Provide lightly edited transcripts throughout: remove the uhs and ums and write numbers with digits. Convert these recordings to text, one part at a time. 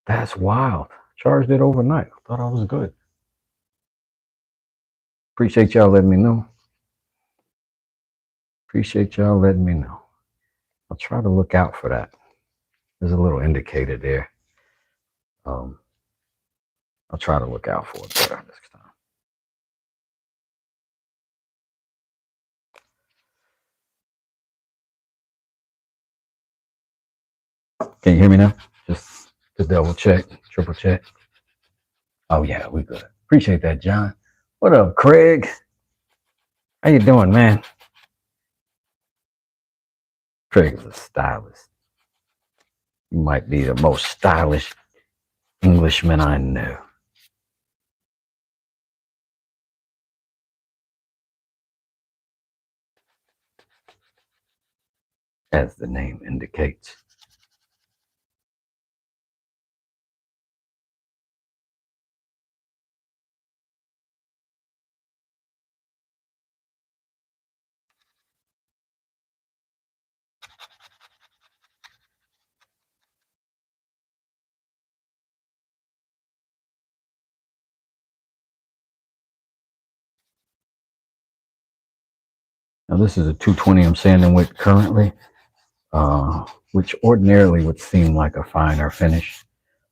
That's wild. Charged it overnight. I thought I was good. Appreciate y'all letting me know. Appreciate y'all letting me know. I'll try to look out for that. There's a little indicator there. Um, I'll try to look out for it better next time. Can you hear me now? Just to double check, triple check. Oh yeah, we good. Appreciate that, John. What up, Craig? How you doing, man? Craig is a stylist. You might be the most stylish Englishman I know. As the name indicates. Now this is a 220 I'm sanding with currently, which ordinarily would seem like a finer finish.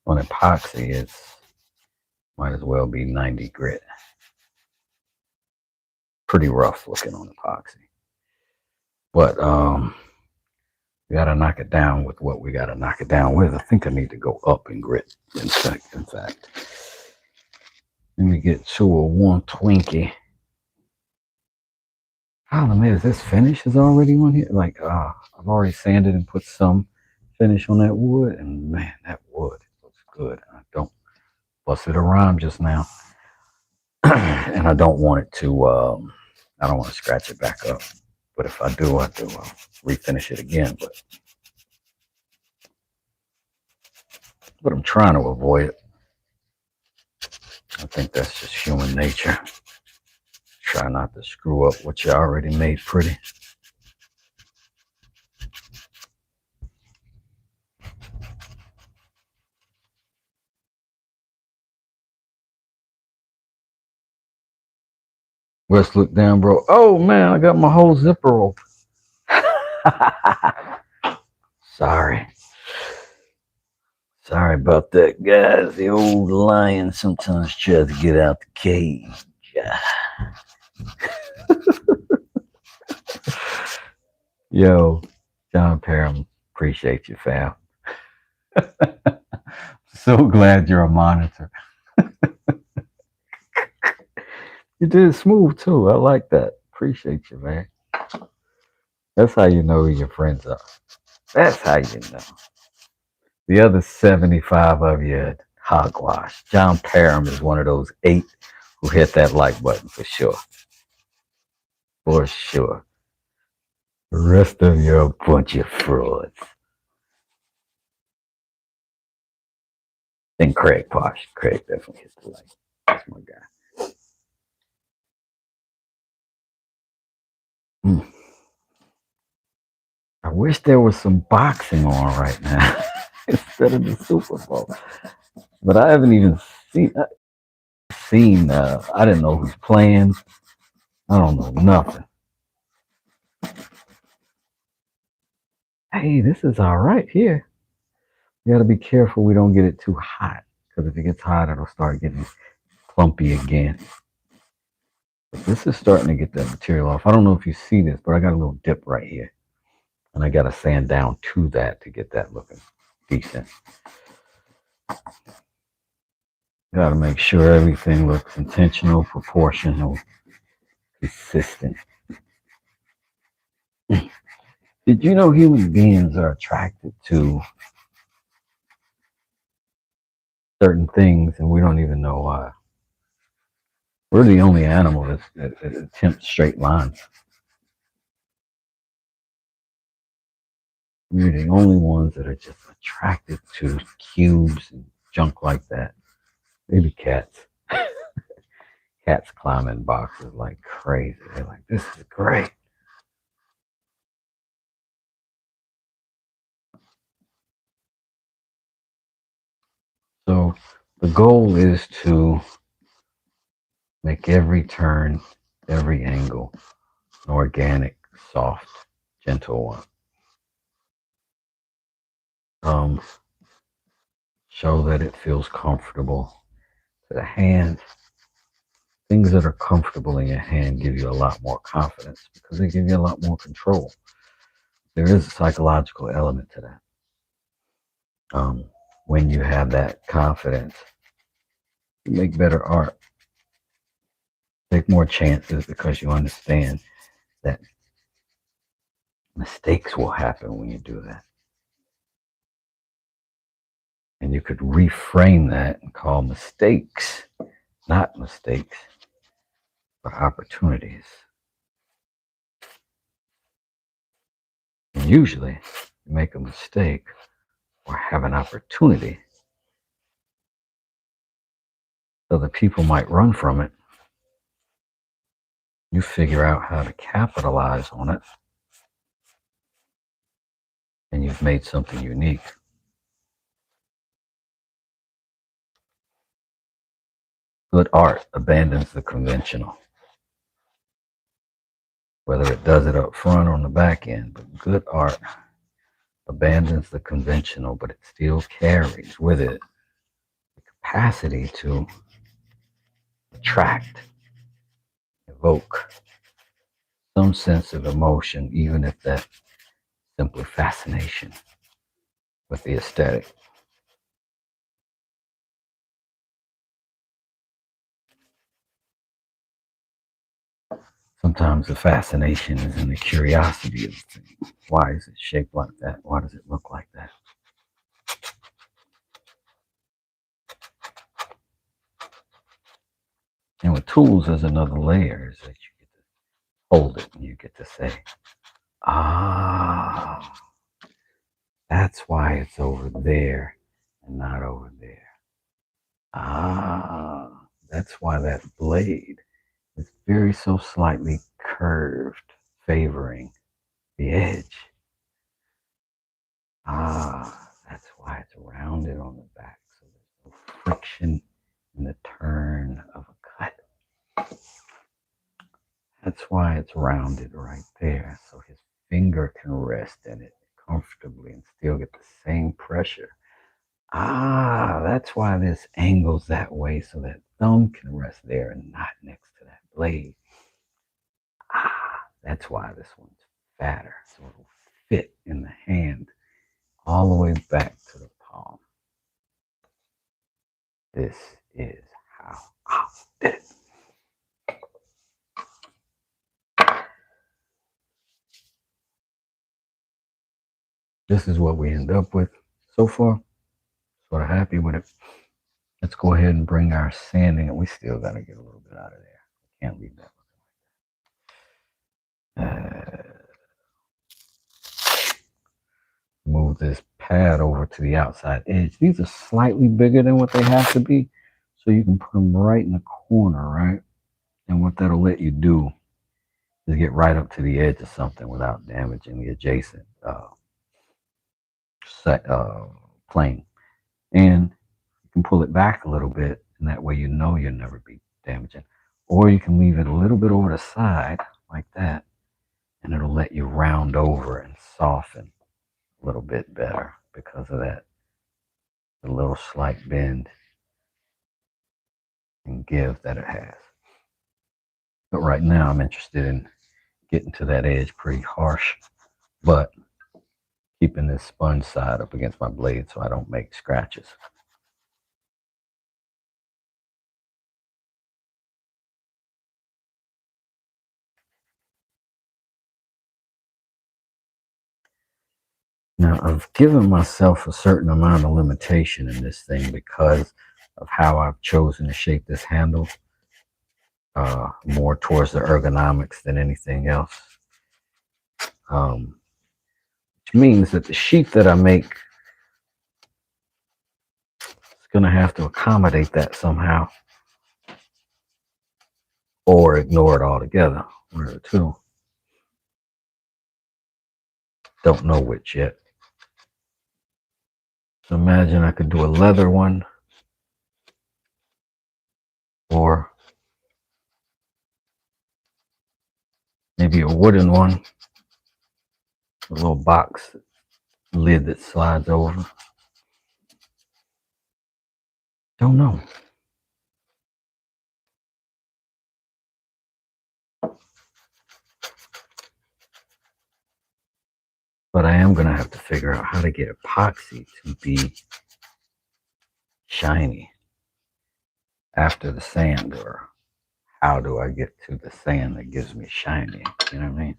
On epoxy, it's might as well be 90 grit. Pretty rough looking on epoxy. But we gotta knock it down with what we gotta knock it down with. I think I need to go up in grit. In fact. Let me get to a 120. Problem is, this finish is already on here. Like, I've already sanded and put some finish on that wood, and man, that wood looks good. I don't busted a rhyme just now, and I don't want it to. I don't want to scratch it back up. But if I do, I'll refinish it again. But I'm trying to avoid it. I think that's just human nature. Try not to screw up what you already made pretty. Let's look down, bro. Oh man, I got my whole zipper open. Sorry. Sorry about that, guys. The old lion sometimes tries to get out the cage. Yo, John Parham, appreciate you, fam. So glad you're a monitor. You did smooth too. I like that. Appreciate you, man. That's how you know who your friends are. That's how you know. The other 75 of you hogwash. John Parham is one of those 8 who hit that like button for sure. For sure. The rest of you are a bunch of frauds. Then Craig Posh. Craig definitely hits the like. That's my guy. I wish there was some boxing on right now instead of the Super Bowl. But I haven't even seen. I didn't know who's playing. I don't know nothing. Hey, this is all right here. You got to be careful we don't get it too hot, because if it gets hot, it'll start getting clumpy again. But this is starting to get that material off. I don't know if you see this, but I got a little dip right here, and I got to sand down to that to get that looking decent. Got to make sure everything looks intentional, proportional, consistent. Did you know human beings are attracted to certain things and we don't even know why? We're the only animal that attempts straight lines. We're the only ones that are just attracted to cubes and junk like that. Maybe cats. Cats climbing boxes like crazy. They're like, this is great. So the goal is to make every turn, every angle an organic, soft, gentle one. Show that it feels comfortable to the hand. Things that are comfortable in your hand give you a lot more confidence because they give you a lot more control. There is a psychological element to that. When you have that confidence, you make better art, take more chances because you understand that mistakes will happen when you do that. And you could reframe that and call mistakes not mistakes, but opportunities. And usually, you make a mistake or have an opportunity so that people might run from it. You figure out how to capitalize on it, and you've made something unique. Good art abandons the conventional, whether it does it up front or on the back end. But good art abandons the conventional, but it still carries with it the capacity to attract, evoke some sense of emotion, even if that's simply fascination with the aesthetic. Sometimes the fascination is in the curiosity of the thing. Why is it shaped like that? Why does it look like that? And with tools, there's another layer is that you get to hold it and you get to say, ah, that's why it's over there and not over there. Ah, that's why that blade is very so slightly curved, favoring the edge. Ah, that's why it's rounded on the back, so there's no friction in the turn of a cut. That's why it's rounded right there, so his finger can rest in it comfortably and still get the same pressure. Ah, that's why this angles that way, so that thumb can rest there and not next to that blade. Ah, that's why this one's fatter, so it'll fit in the hand all the way back to the palm. This is how I did it. This is what we end up with so far. Sort of happy with it. Let's go ahead and bring our sanding, and we still got to get a little bit out of there. Can't leave that move this pad over to the outside edge. These are slightly bigger than what they have to be, so you can put them right in the corner, right? And what that'll let you do is get right up to the edge of something without damaging the adjacent plane. And you can pull it back a little bit, and that way you know you'll never be damaging. Or you can leave it a little bit over the side like that, and it'll let you round over and soften a little bit better because of that. The little slight bend and give that it has. But right now I'm interested in getting to that edge pretty harsh, but keeping this sponge side up against my blade so I don't make scratches. Now, I've given myself a certain amount of limitation in this thing because of how I've chosen to shape this handle, more towards the ergonomics than anything else. Which means that the sheath that I make is going to have to accommodate that somehow or ignore it altogether. One of the two. Don't know which yet. So imagine I could do a leather one or maybe a wooden one, a little box lid that slides over. Don't know. But I am going to have to figure out how to get epoxy to be shiny after the sand, or how do I get to the sand that gives me shiny? You know what I mean?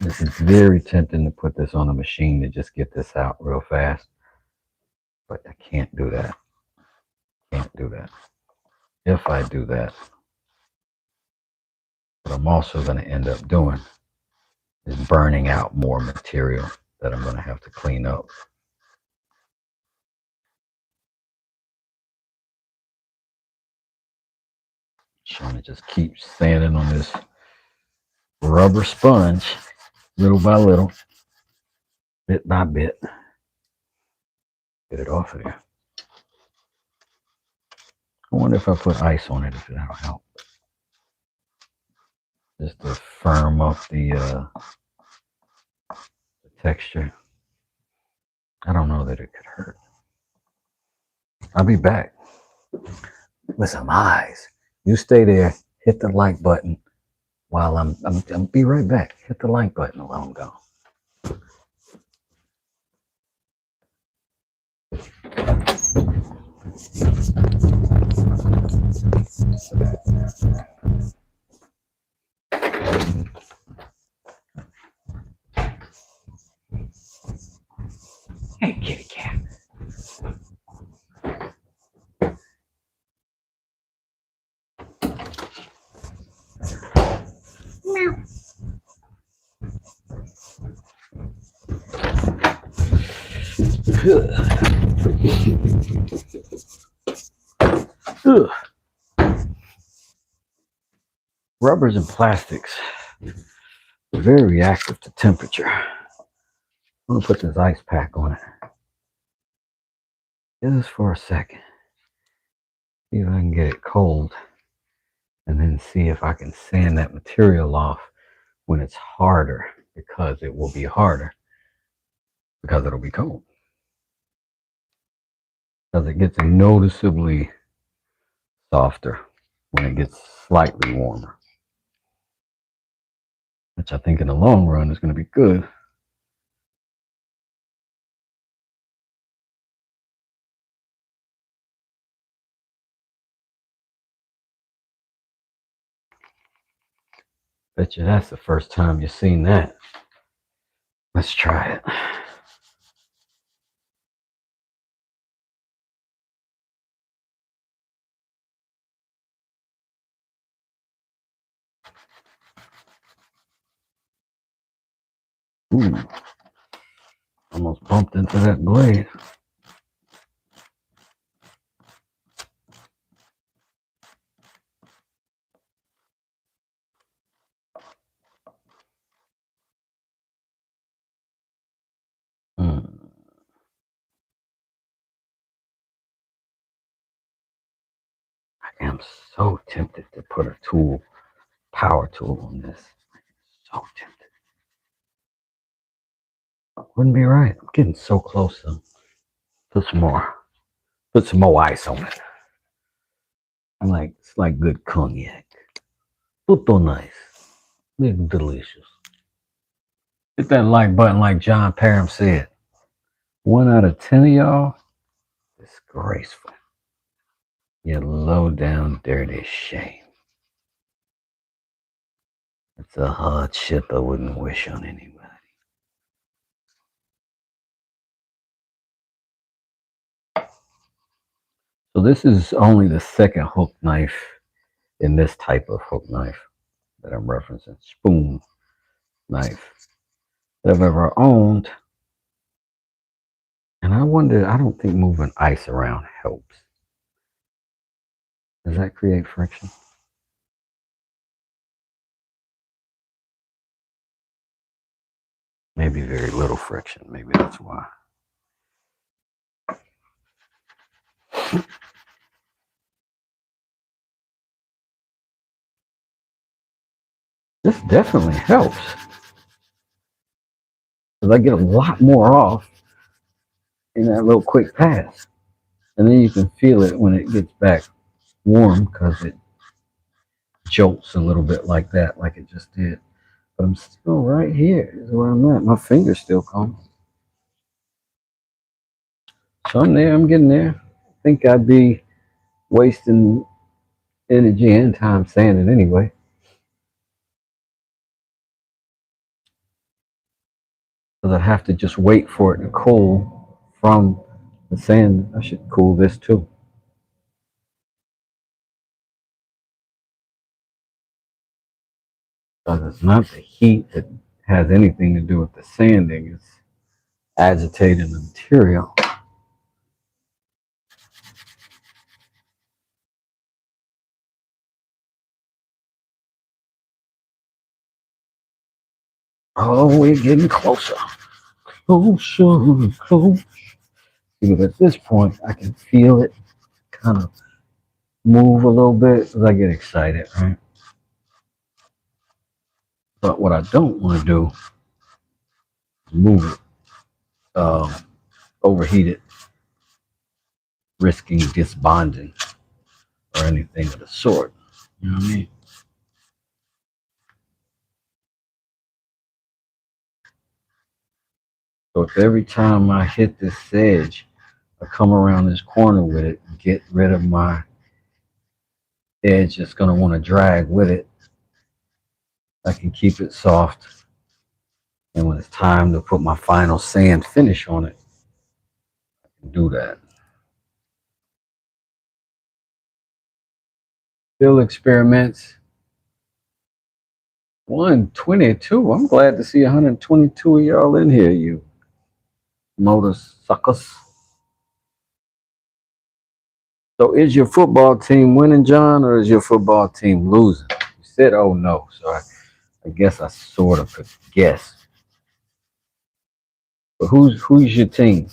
This is very tempting to put this on a machine to just get this out real fast. But I can't do that. Can't do that. If I do that, what I'm also going to end up doing is burning out more material that I'm going to have to clean up. Trying to just keep sanding on this rubber sponge, little by little, bit by bit. Get it off of there. I wonder if I put ice on it, if that'll help. Just to firm up the texture. I don't know that it could hurt. I'll be back with some eyes. You stay there, hit the like button while I'm be right back. Hit the like button while I'm gone. Hey, kitty cat. Meow. Ugh. Rubbers and plastics are very reactive to temperature. I'm going to put this ice pack on it. Just for a second. See if I can get it cold. And then see if I can sand that material off when it's harder, because it will be harder because it'll be cold. Because it gets noticeably softer when it gets slightly warmer, which I think in the long run is going to be good. Bet you that's the first time you've seen that. Let's try it. Ooh, almost bumped into that blade. I am so tempted to put a tool, power tool on this. So tempted. Wouldn't be right. I'm getting so close though. Put some more ice on it. It's like good cognac. Tutto nice. It's delicious. Hit that like button like John Parham said. 1 out of 10 of y'all, disgraceful. You low down dirty shame. It's a hardship I wouldn't wish on anybody. So this is only the second hook knife in this type of hook knife that I'm referencing. Spoon knife that I've ever owned. And I wonder, I don't think moving ice around helps. Does that create friction? Maybe very little friction. Maybe that's why. This definitely helps. Because I get a lot more off in that little quick pass. And then you can feel it when it gets back warm because it jolts a little bit like that, like it just did. But I'm still right here is where I'm at. My finger's still calm. So I'm there, I'm getting there. I think I'd be wasting energy and time sanding anyway. Because I'd have to just wait for it to cool from the sand. I should cool this too. Because it's not the heat that has anything to do with the sanding, it's agitating the material. Oh, we're getting closer. Closer, closer. Because at this point, I can feel it kind of move a little bit as I get excited, right? But what I don't want to do is move it, overheat it, risking disbonding or anything of the sort. You know what I mean? So if every time I hit this edge, I come around this corner with it, get rid of my edge that's going to want to drag with it, I can keep it soft. And when it's time to put my final sand finish on it, I can do that. Still experiments. 122. I'm glad to see 122 of y'all in here, you motor suckers. So is your football team winning, John, or is your football team losing? You said, oh no. So I guess I sort of could guess. But who's your team?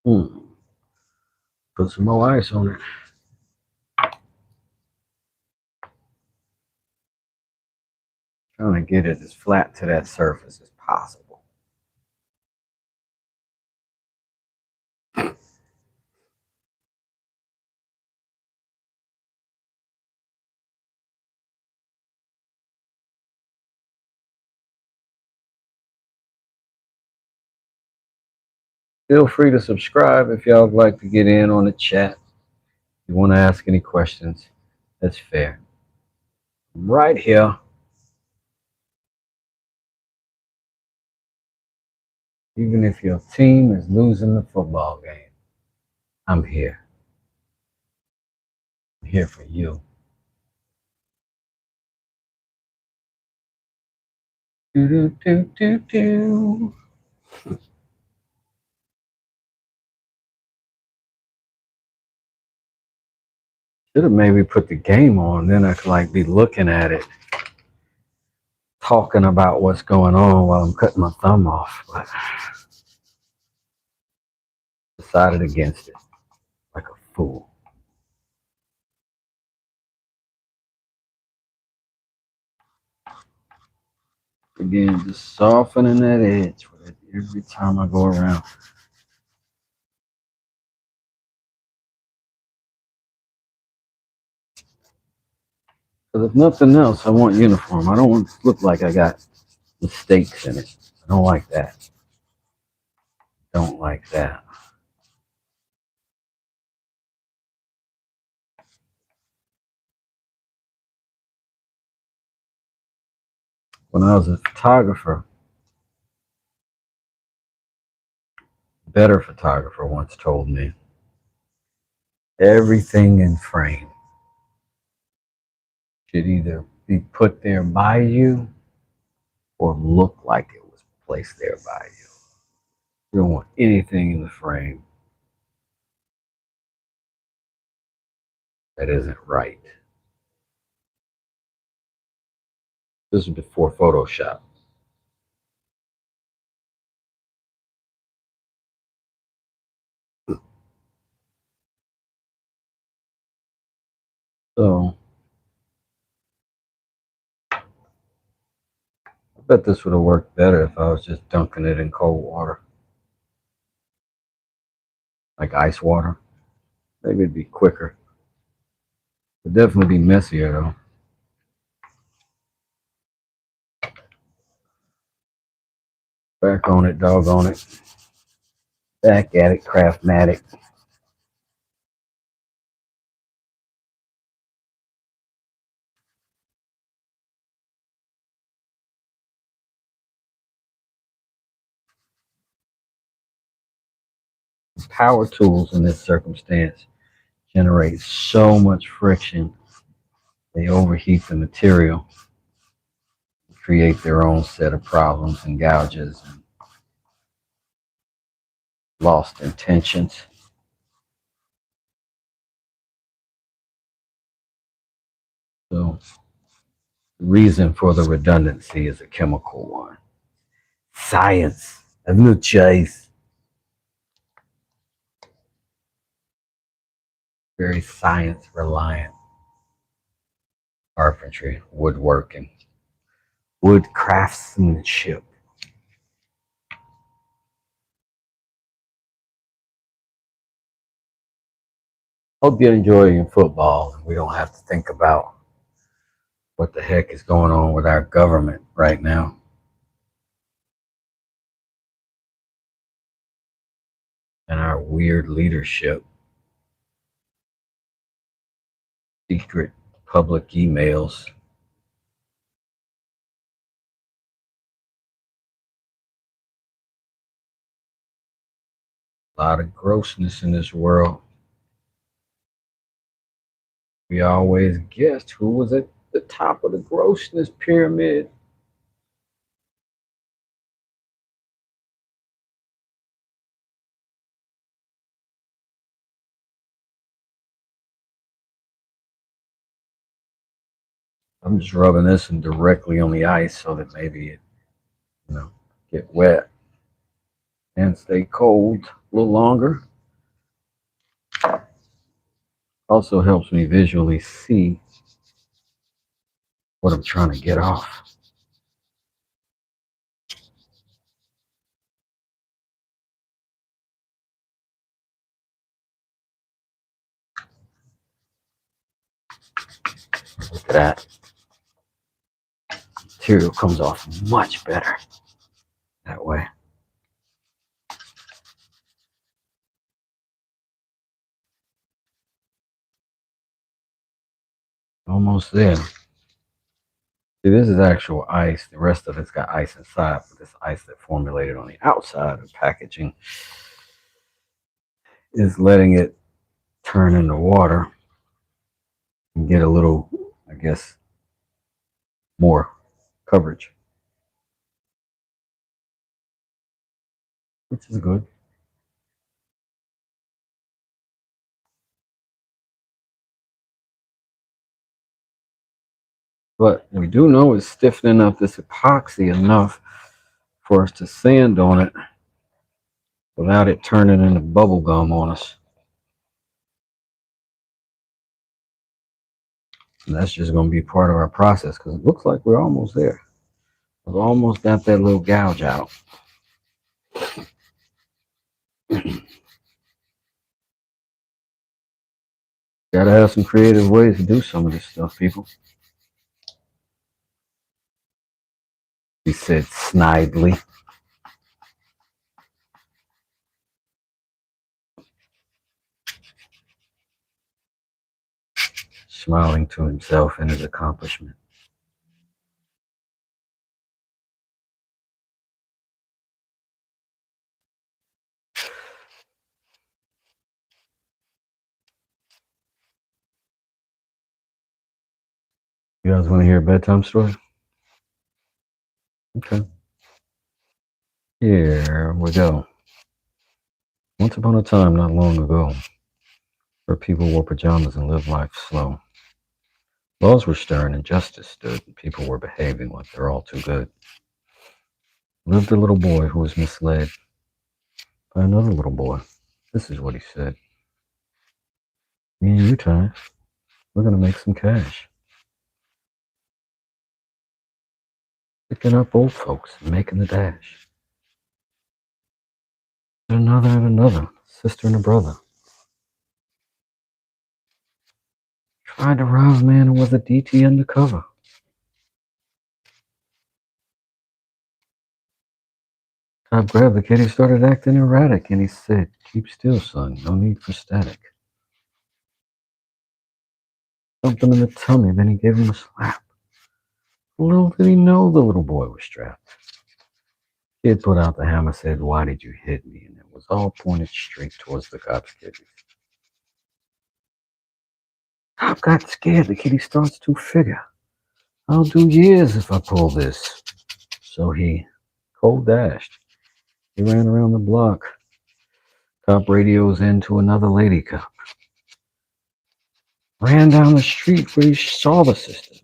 Hmm. Put some more ice on it. Trying to get it as flat to that surface as possible. Feel free to subscribe if y'all would like to get in on the chat. If you want to ask any questions, that's fair. I'm right here. Even if your team is losing the football game, I'm here. I'm here for you. Do, do, do, do, do. Should have maybe put the game on, then I could like be looking at it, talking about what's going on while I'm cutting my thumb off. But decided against it like a fool. Again, just softening that edge with it every time I go around. Because if nothing else, I want uniform. I don't want to look like I got mistakes in it. I don't like that. Don't like that. When I was a photographer, better photographer once told me everything in frame should either be put there by you or look like it was placed there by you. You don't want anything in the frame that isn't right. This is before Photoshop. So I bet this would have worked better if I was just dunking it in cold water, like ice water. Maybe it'd be quicker. It'd definitely be messier though. Back on it, dog on it. Back at it, Craftmatic. Power tools in this circumstance generate so much friction, they overheat the material, create their own set of problems and gouges and lost intentions. So the reason for the redundancy is a chemical one. Science. I've no choice. Very science reliant. Carpentry, woodworking, wood craftsmanship. Hope you're enjoying football. We don't have to think about what the heck is going on with our government right now and our weird leadership. Secret public emails. A lot of grossness in this world. We always guessed who was at the top of the grossness pyramid. I'm just rubbing this in directly on the ice so that maybe it, you know, get wet and stay cold a little longer. Also helps me visually see what I'm trying to get off. Look at that. Material comes off much better that way. Almost there. See, this is actual ice. The rest of it's got ice inside, but this ice that formulated on the outside of packaging is letting it turn into water and get a little, I guess, more coverage, which is good. But we do know it's stiffening up this epoxy enough for us to sand on it without it turning into bubble gum on us. And that's just going to be part of our process because it looks like we're almost there. I almost got that little gouge out. Gotta have some creative ways to do some of this stuff, people. He said snidely, smiling to himself and his accomplishment. You guys want to hear a bedtime story? Okay. Here we go. Once upon a time, not long ago, where people wore pajamas and lived life slow. Laws were stern and justice stood, and people were behaving like they're all too good. Lived a little boy who was misled by another little boy. This is what he said. Me and you, Ty, we're going to make some cash. Picking up old folks and making the dash. Another and another, sister and a brother. Tried to rob a man who was a DT undercover. Cop grabbed the kid, he started acting erratic, and he said, "Keep still, son, no need for static." Thumped him in the tummy, then he gave him a slap. Little did he know the little boy was strapped. Kid put out the hammer, said, "Why did you hit me?" And it was all pointed straight towards the cop's kidneys. Cop got scared. The kid, he starts to figure, I'll do years if I pull this. So he cold dashed. He ran around the block. Cop radios into another lady cop. Ran down the street where he saw the sister.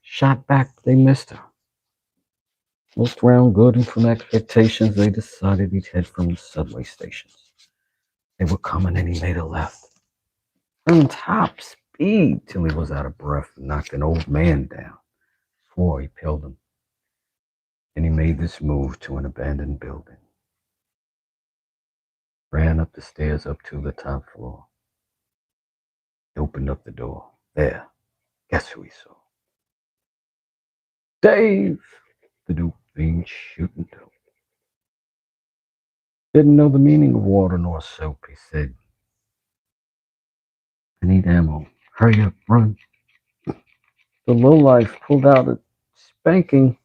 Shot back, they missed her. Looked around good and from expectations, they decided he'd head from the subway stations. They were coming and he made a left. Ran top speed till he was out of breath and knocked an old man down. Swore he killed him. And he made this move to an abandoned building. Ran up the stairs up to the top floor. He opened up the door. There, guess who he saw? Dave, the dope fiend shooting dope. Didn't know the meaning of water nor soap, he said. I need ammo. Hurry up, run. The lowlife pulled out a spanking.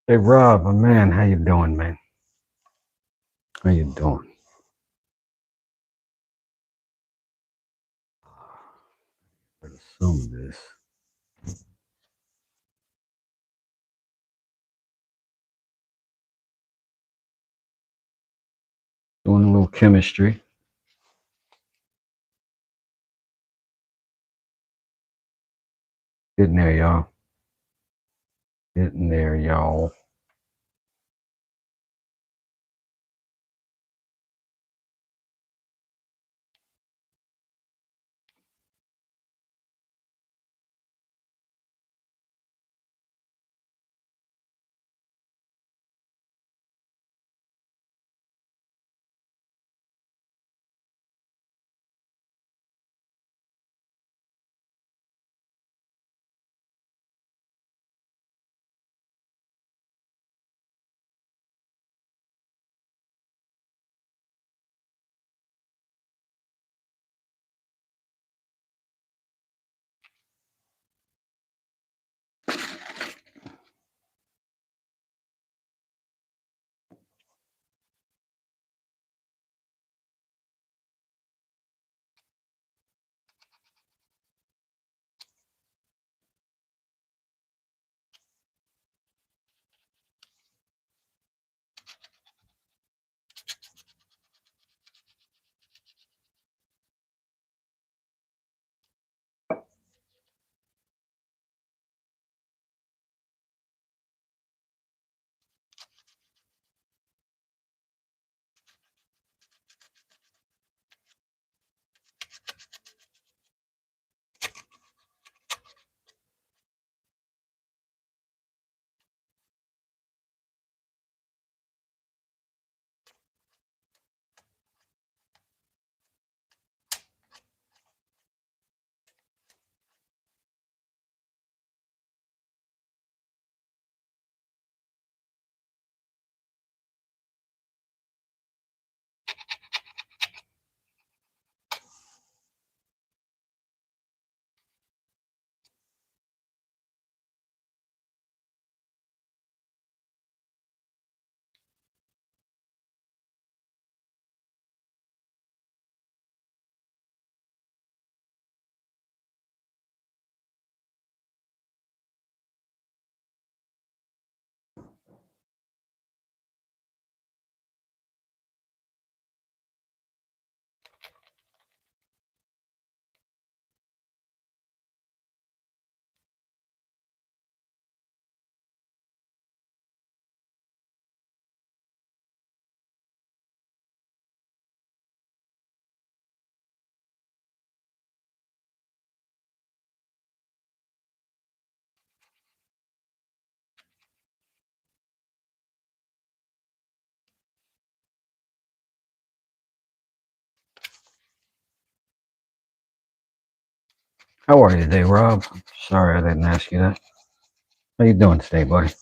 Hey Rob, my man, how you doing, man? How you doing? Let's assume this. Doing a little chemistry. Getting there, y'all. Getting there, y'all. How are you today, Rob? Sorry I didn't ask you that. How you doing today, buddy?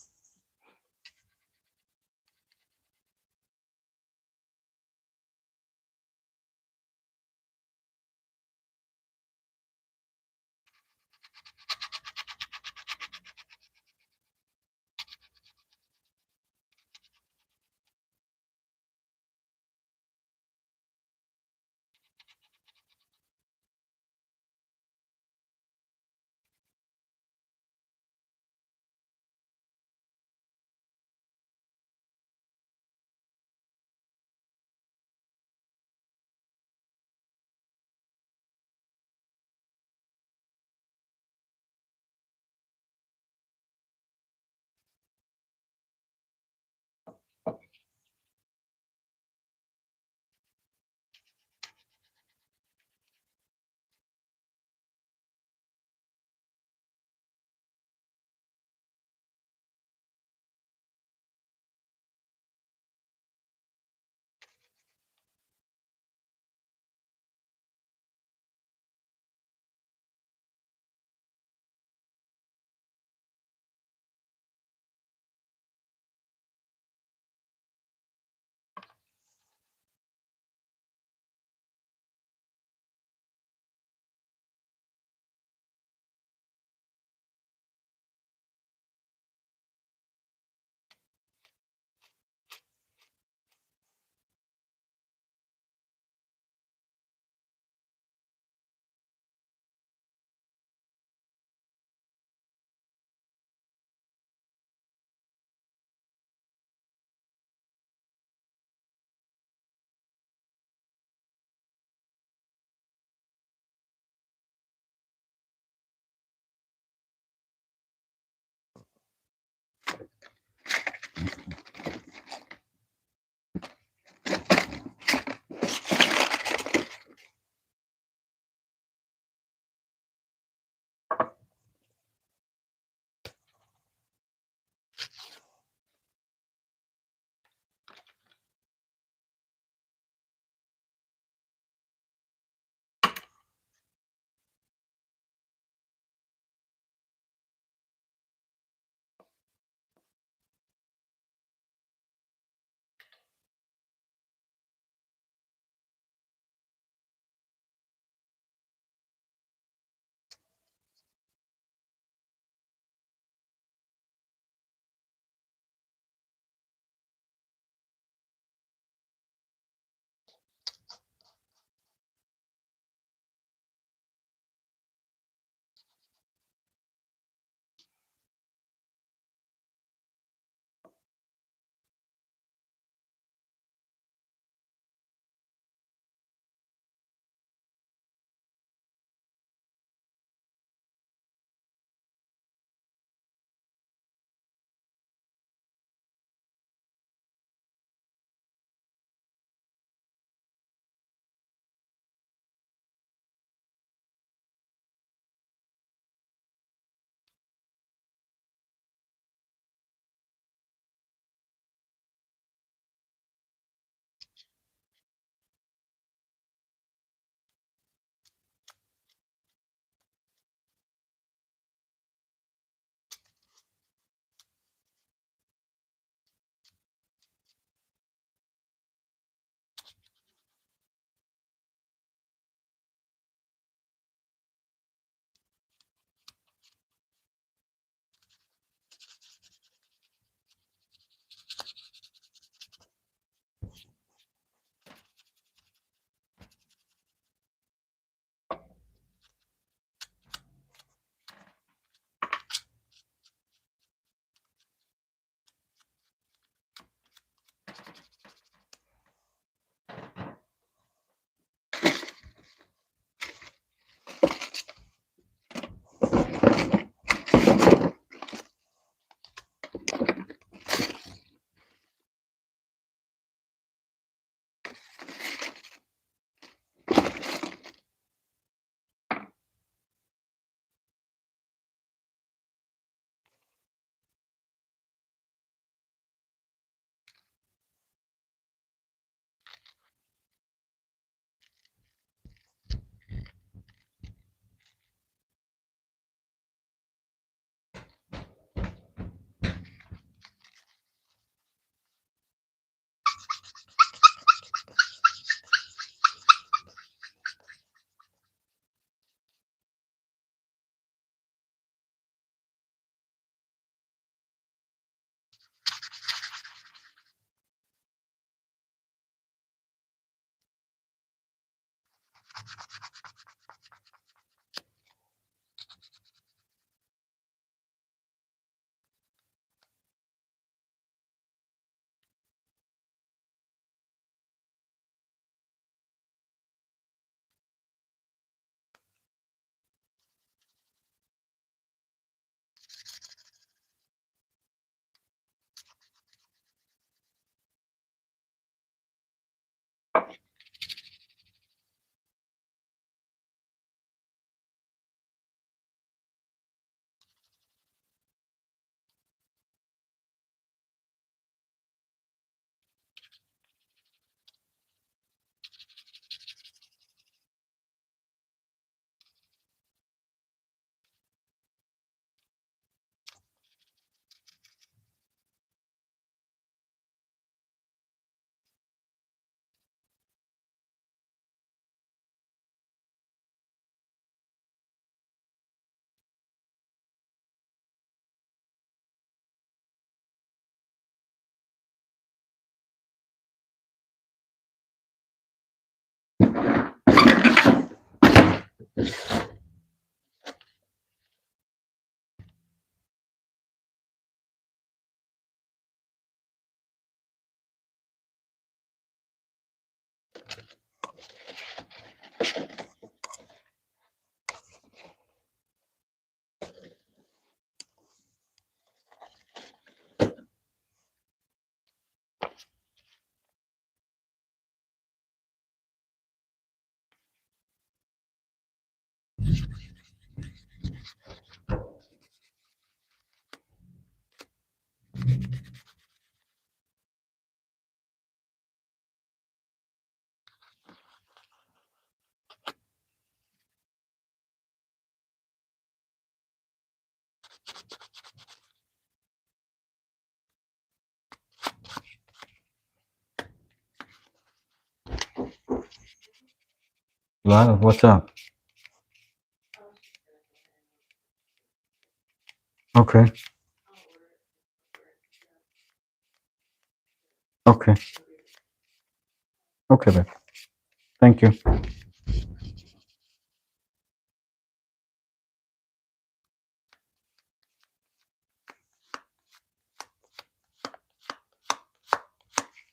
Lana, what's up? Okay. Okay. Okay, then. Thank you.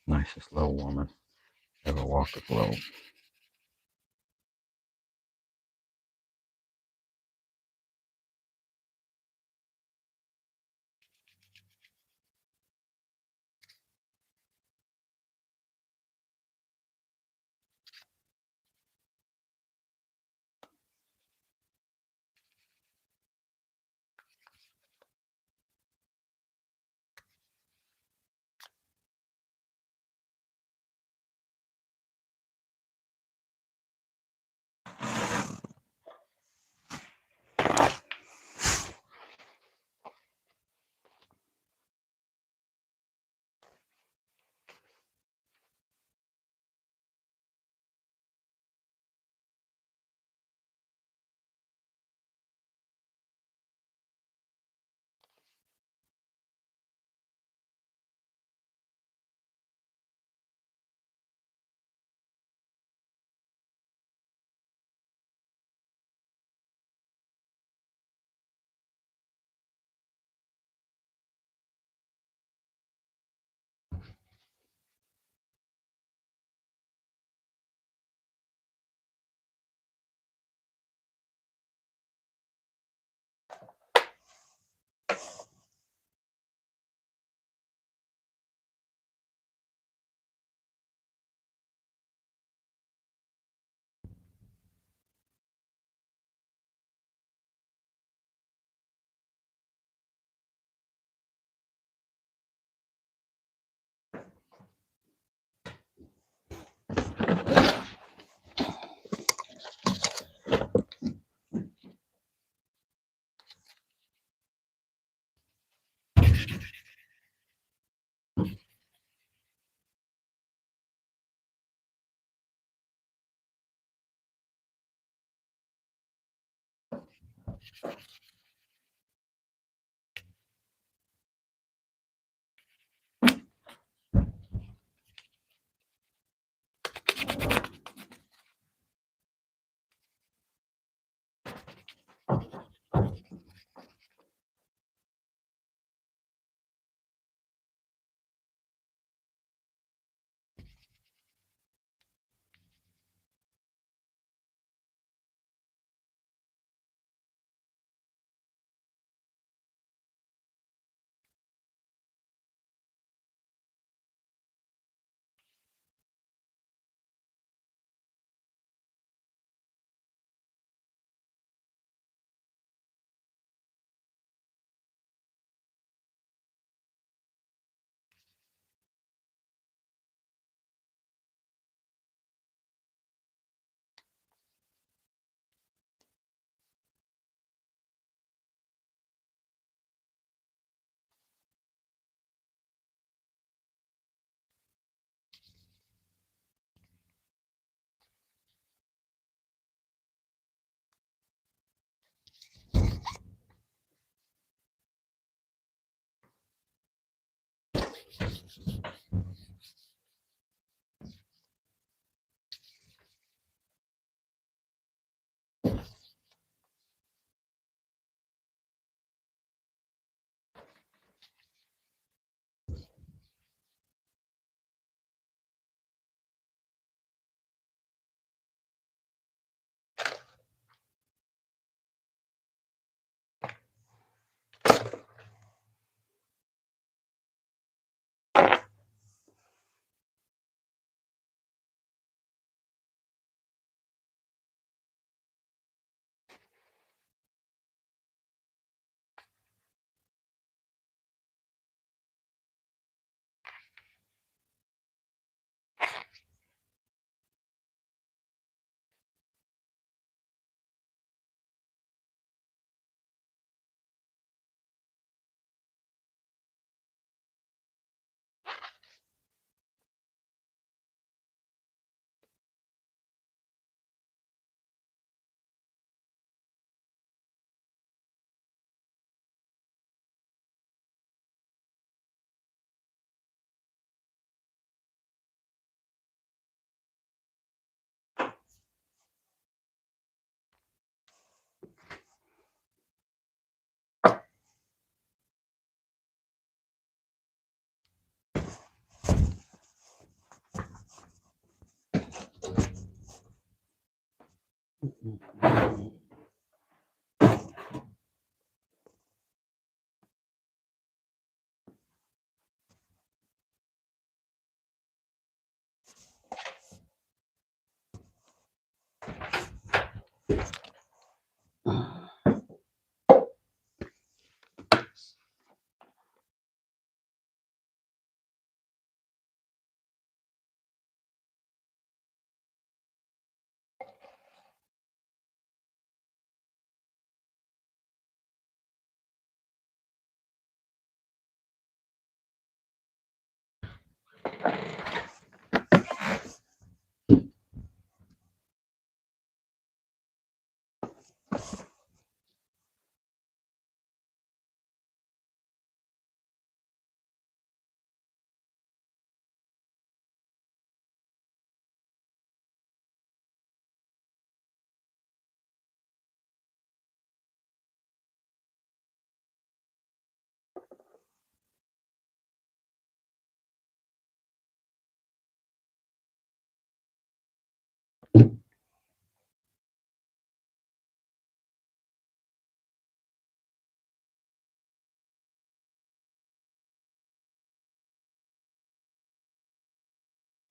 Nicest little woman ever walked the globe.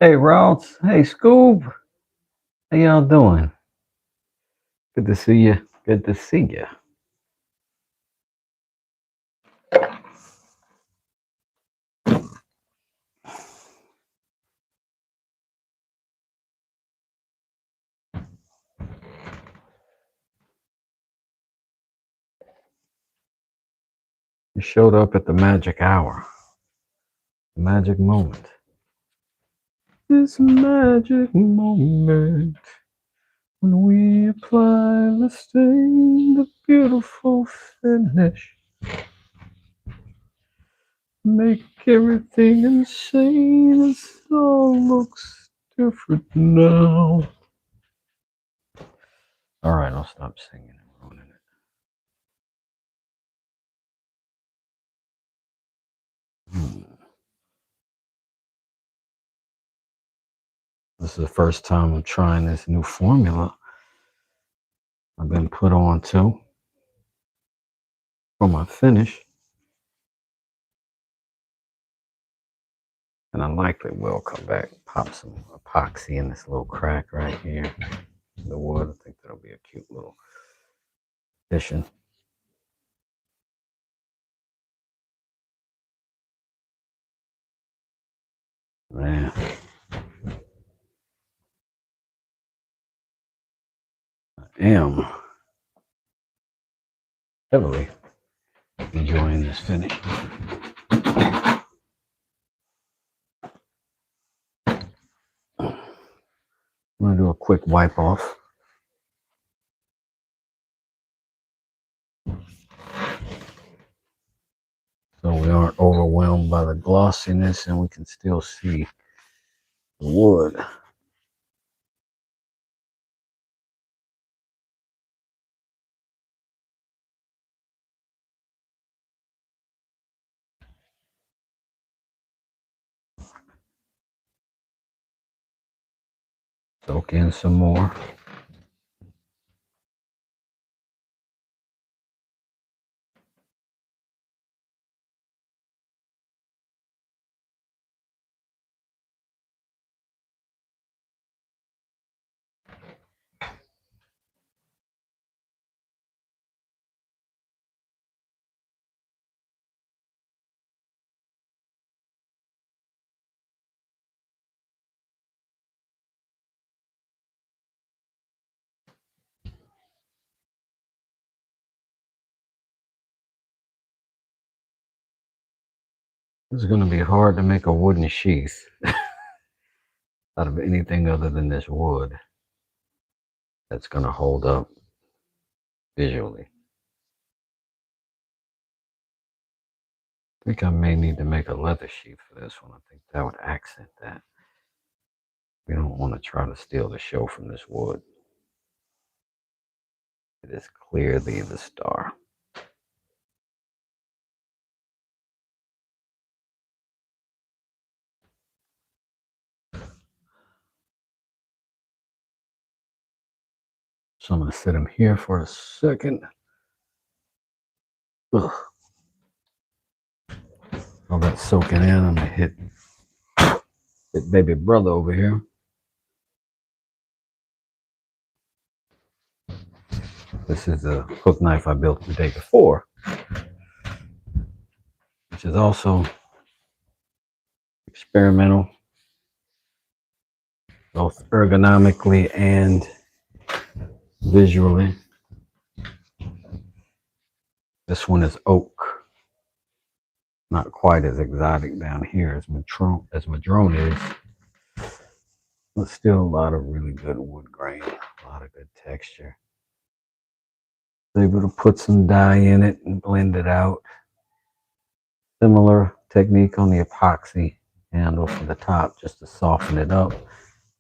Hey, Ross. Hey, Scoob. How y'all doing? Good to see you. Good to see you. You showed up at the magic hour, the magic moment. This magic moment when we apply the stain, the beautiful finish, make everything insane. It all looks different now. All right, I'll stop singing and ruining it. This is the first time I'm trying this new formula I've been put on to for my finish. And I likely will come back, pop some epoxy in this little crack right here. The wood, I think that'll be a cute little addition. Man. I am heavily enjoying this finish. I'm gonna do a quick wipe off. So we aren't overwhelmed by the glossiness and we can still see the wood. Soak in some more. It's going to be hard to make a wooden sheath out of anything other than this wood that's going to hold up visually. I think I may need to make a leather sheath for this one. I think that would accent that. We don't want to try to steal the show from this wood. It is clearly the star. So I'm going to sit him here for a second. Ugh. All that soaking in, I'm going to hit baby brother over here. This is a hook knife I built the day before, which is also experimental, both ergonomically and visually. This one is oak. Not quite as exotic down here as Madrone is, but still a lot of really good wood grain, a lot of good texture. Able to put some dye in it and blend it out. Similar technique on the epoxy handle for the top, just to soften it up,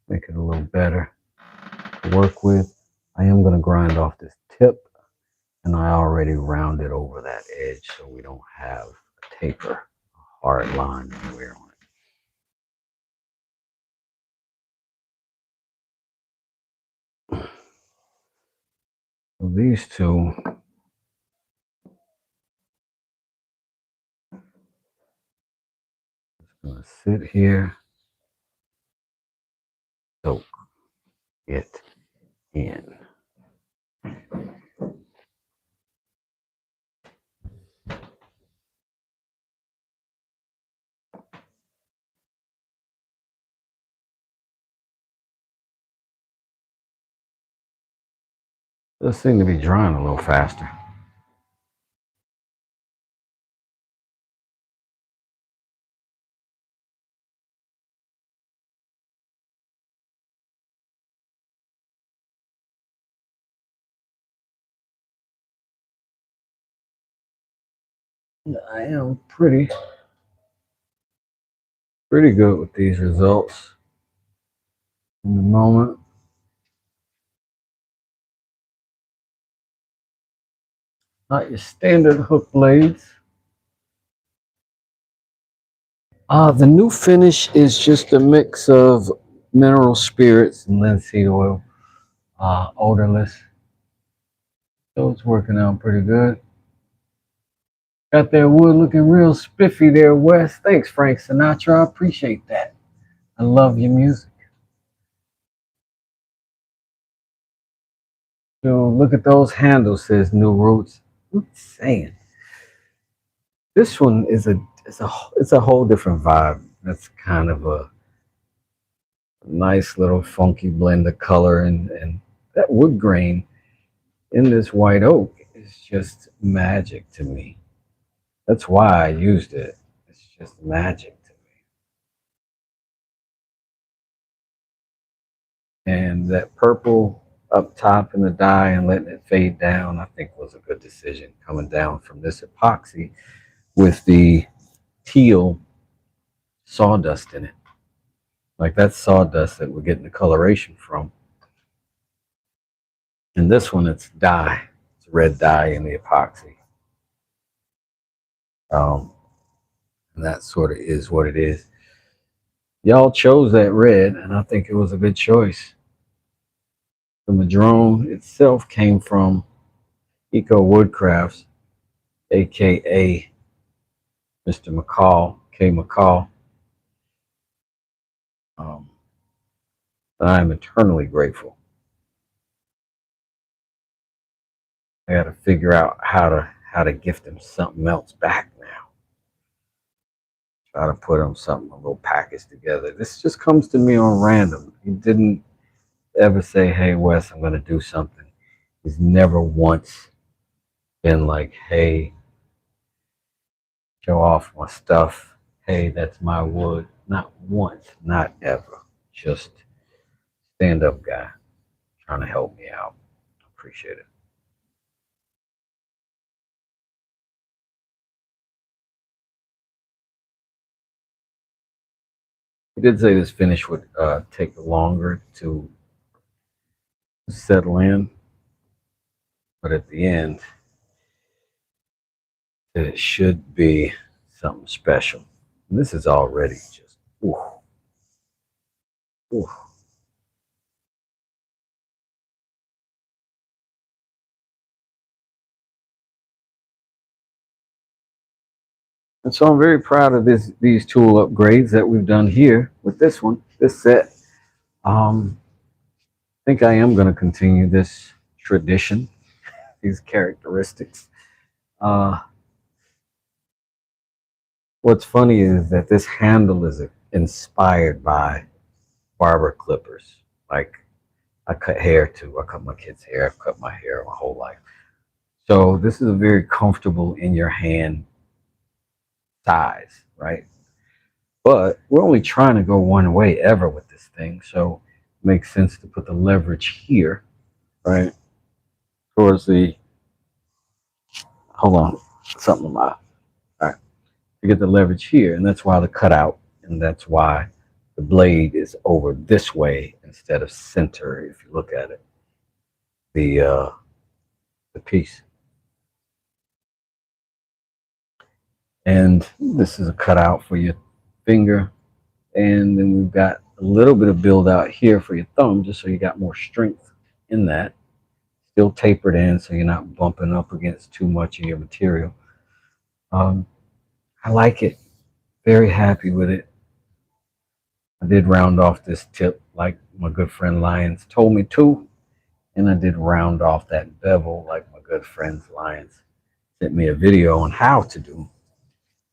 make it a little better to work with. I am going to grind off this tip, and I already rounded over that edge so we don't have a taper, a hard line anywhere on it. So these two, I'm going to sit here, soak it in. Does seem to be drying a little faster. I am pretty good with these results in the moment. Not your standard hook blades. The new finish is just a mix of mineral spirits and linseed oil, odorless. So it's working out pretty good. Got that wood looking real spiffy there, Wes. Thanks, Frank Sinatra. I appreciate that. I love your music. So look at those handles, says New Roots. I'm saying this one is it's a whole different vibe. That's kind of a nice little funky blend of color, and that wood grain in this white oak is just magic to me. That's why I used it. It's just magic to me. And that purple up top in the dye and letting it fade down, I think was a good decision coming down from this epoxy with the teal sawdust in it. Like that's sawdust that we're getting the coloration from. And this one, it's dye. It's red dye in the epoxy. Um, and that sort of is what it is. Y'all chose that red, and I think it was a good choice. The madrone itself came from Eco Woodcrafts, aka Mr. McCall, K. McCall. Um, I am eternally grateful. I got to figure out how to gift him something else back now. Try to put him something, a little package together. This just comes to me on random. He didn't ever say, "Hey Wes, I'm going to do something." He's never once been like, "Hey, show off my stuff. Hey, that's my wood." Not once, not ever. Just stand up guy trying to help me out. Appreciate it. He did say this finish would take longer to settle in, but at the end, it should be something special. And this is already just, ooh, ooh. And so I'm very proud of these tool upgrades that we've done here with this one, this set. I think I am going to continue this tradition, these characteristics. Uh, what's funny is that this handle is inspired by barber clippers. Like I cut hair too. I cut my kids' hair. I've cut my hair my whole life. So this is a very comfortable in your hand size, right? But we're only trying to go one way ever with this thing. So it makes sense to put the leverage here, right? Towards the, hold on, something in my, all right. You get the leverage here, and that's why the cutout, and that's why the blade is over this way instead of center. If you look at it, the piece, and this is a cutout for your finger, and then we've got a little bit of build out here for your thumb, just so you got more strength in that. Still tapered in, so you're not bumping up against too much of your material. I like it. Very happy with it. I did round off this tip like my good friend Lyons told me to. And I did round off that bevel like my good friend Lyons sent me a video on how to do.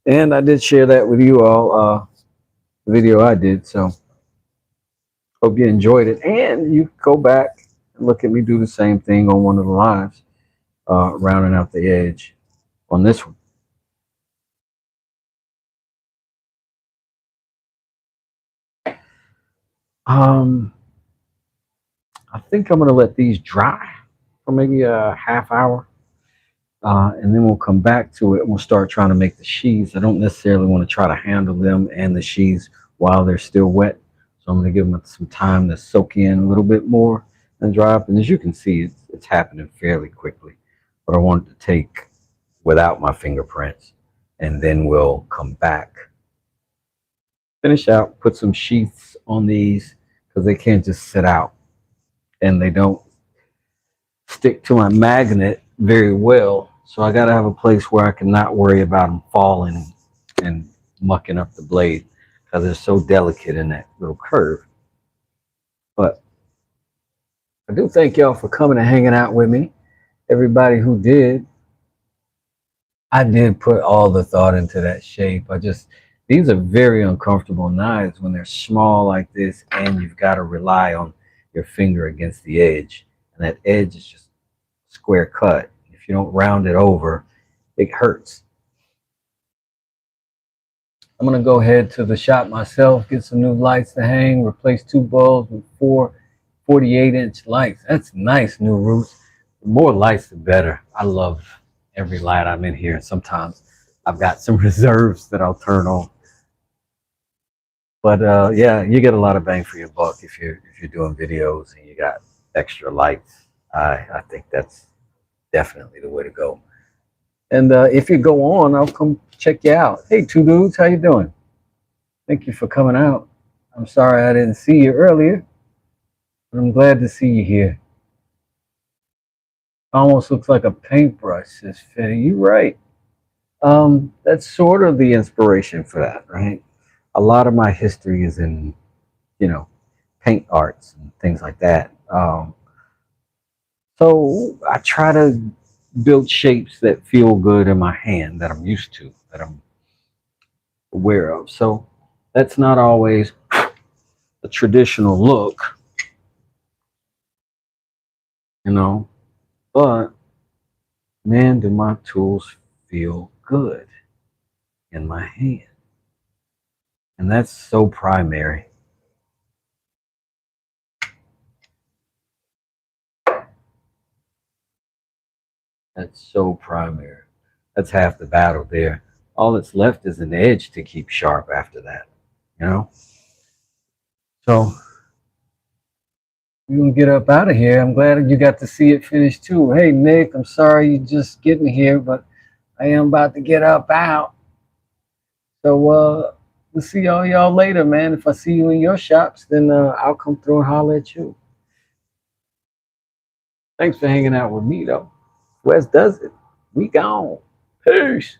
And I did share that with you all, the video I did. So hope you enjoyed it. And you go back and look at me do the same thing on one of the lives, rounding out the edge on this one. Um, I think I'm gonna let these dry for maybe a half hour, and then we'll come back to it and we'll start trying to make the sheaths. I don't necessarily want to try to handle them and the sheaths while they're still wet, so I'm gonna give them some time to soak in a little bit more and dry up. And as you can see, it's happening fairly quickly. But I want it to take without my fingerprints, and then we'll come back, finish out, put some sheaths on these because they can't just sit out and they don't stick to my magnet very well. So I got to have a place where I can not worry about them falling and mucking up the blade because they're so delicate in that little curve. But I do thank y'all for coming and hanging out with me. Everybody who did, I did put all the thought into that shape. These are very uncomfortable knives when they're small like this and you've got to rely on your finger against the edge. And that edge is just square cut. If you don't round it over, it hurts. I'm going to go ahead to the shop myself, get some new lights to hang, replace 2 bulbs with 4 48-inch lights. That's nice, new Roots. The more lights, the better. I love every light I'm in here. And sometimes I've got some reserves that I'll turn on. But yeah, you get a lot of bang for your buck if you're doing videos and you got extra lights. I think that's definitely the way to go. And if you go on, I'll come check you out. Hey, two dudes, how you doing? Thank you for coming out. I'm sorry I didn't see you earlier, but I'm glad to see you here. Almost looks like a paintbrush, says Fetty. You right. That's sort of the inspiration for that, right? A lot of my history is in, you know, paint arts and things like that. So I try to build shapes that feel good in my hand, that I'm used to, that I'm aware of. So that's not always the traditional look, you know, but man, do my tools feel good in my hand. And that's so primary. That's so primary. That's half the battle there. All that's left is an edge to keep sharp after that, you know? So we're gonna get up out of here. I'm glad you got to see it finished too. Hey Nick, I'm sorry you just getting here, but I am about to get up out. So we'll see y'all later, man. If I see you in your shops, then I'll come through and holler at you. Thanks for hanging out with me though. Wes does it. We gone. Peace.